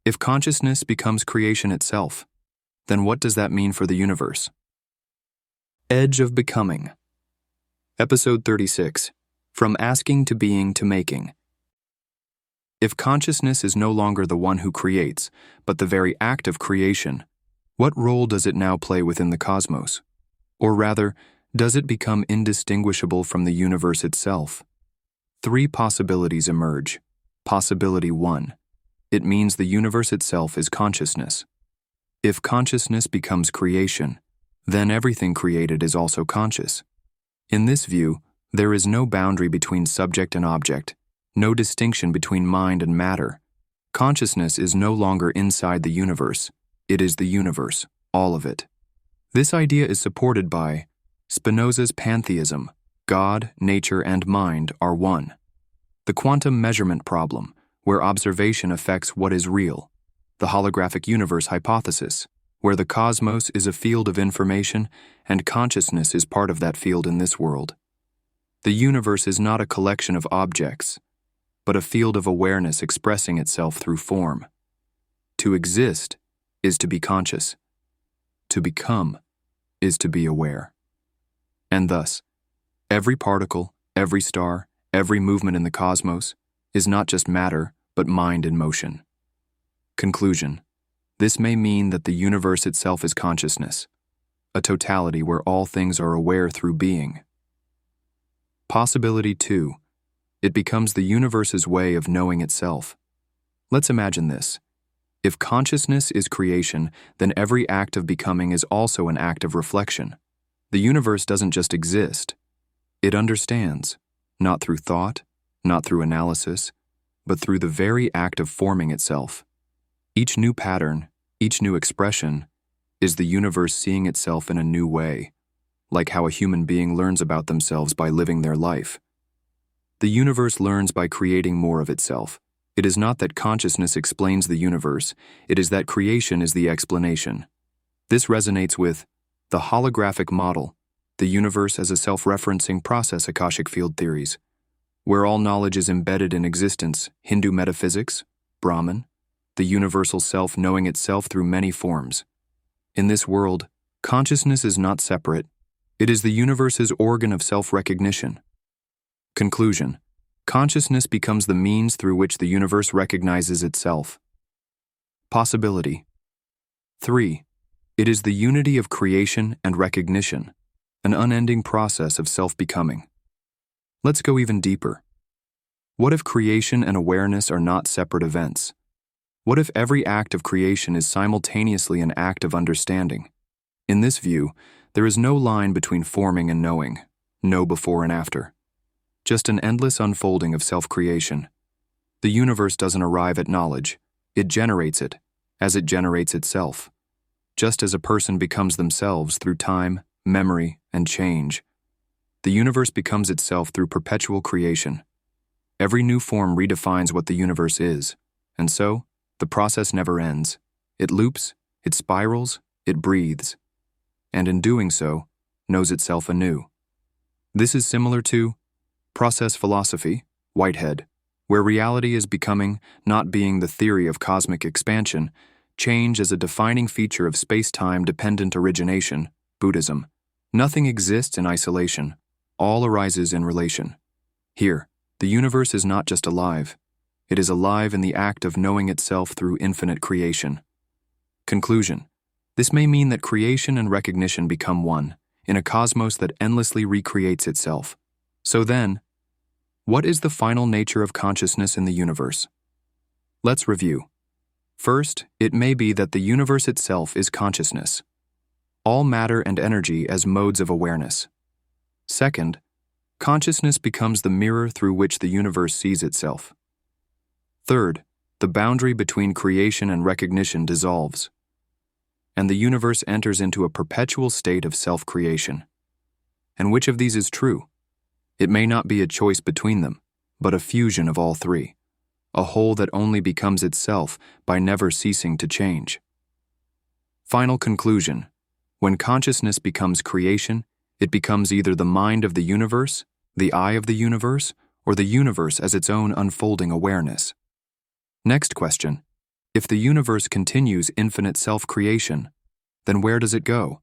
If consciousness becomes creation itself, then what does that mean for the universe? Edge of Becoming. Episode 36. From Asking to Being to Making. If consciousness is no longer the one who creates, but the very act of creation, what role does it now play within the cosmos? Or rather, does it become indistinguishable from the universe itself? 3 possibilities emerge. Possibility 1. It means the universe itself is consciousness. If consciousness becomes creation, then everything created is also conscious. In this view, there is no boundary between subject and object, no distinction between mind and matter. Consciousness is no longer inside the universe. It is the universe, all of it. This idea is supported by Spinoza's pantheism. God, nature, and mind are one. The quantum measurement problem, where observation affects what is real. The holographic universe hypothesis, where the cosmos is a field of information and consciousness is part of that field in this world. The universe is not a collection of objects, but a field of awareness expressing itself through form. To exist is to be conscious. To become is to be aware. And thus, every particle, every star, every movement in the cosmos is not just matter, but mind in motion. Conclusion. This may mean that the universe itself is consciousness, a totality where all things are aware through being. Possibility 2. It becomes the universe's way of knowing itself. Let's imagine this. If consciousness is creation, then every act of becoming is also an act of reflection. The universe doesn't just exist. It understands, not through thought, not through analysis, but through the very act of forming itself. Each new pattern, each new expression, is the universe seeing itself in a new way, like how a human being learns about themselves by living their life. The universe learns by creating more of itself. It is not that consciousness explains the universe, it is that creation is the explanation. This resonates with the holographic model, the universe as a self-referencing process, Akashic field theories, where all knowledge is embedded in existence, Hindu metaphysics, Brahman, the universal self knowing itself through many forms. In this world, consciousness is not separate. It is the universe's organ of self-recognition. Conclusion. Consciousness becomes the means through which the universe recognizes itself. Possibility 3. It is the unity of creation and recognition, an unending process of self-becoming. Let's go even deeper. What if creation and awareness are not separate events? What if every act of creation is simultaneously an act of understanding? In this view, there is no line between forming and knowing, no before and after. Just an endless unfolding of self-creation. The universe doesn't arrive at knowledge. It generates it, as it generates itself. Just as a person becomes themselves through time, memory, and change, the universe becomes itself through perpetual creation. Every new form redefines what the universe is, and so, the process never ends. It loops, it spirals, it breathes, and in doing so, knows itself anew. This is similar to process philosophy, Whitehead, where reality is becoming, not being, the theory of cosmic expansion, change as a defining feature of space-time dependent origination, Buddhism. Nothing exists in isolation. All arises in relation. Here, the universe is not just alive. It is alive in the act of knowing itself through infinite creation. Conclusion. This may mean that creation and recognition become one, in a cosmos that endlessly recreates itself. So then, what is the final nature of consciousness in the universe? Let's review. First, it may be that the universe itself is consciousness. All matter and energy as modes of awareness. Second, consciousness becomes the mirror through which the universe sees itself. Third, the boundary between creation and recognition dissolves, and the universe enters into a perpetual state of self-creation. And which of these is true? It may not be a choice between them, but a fusion of all three, a whole that only becomes itself by never ceasing to change. Final conclusion. When consciousness becomes creation, it becomes either the mind of the universe, the eye of the universe, or the universe as its own unfolding awareness. Next question. If the universe continues infinite self-creation, then where does it go?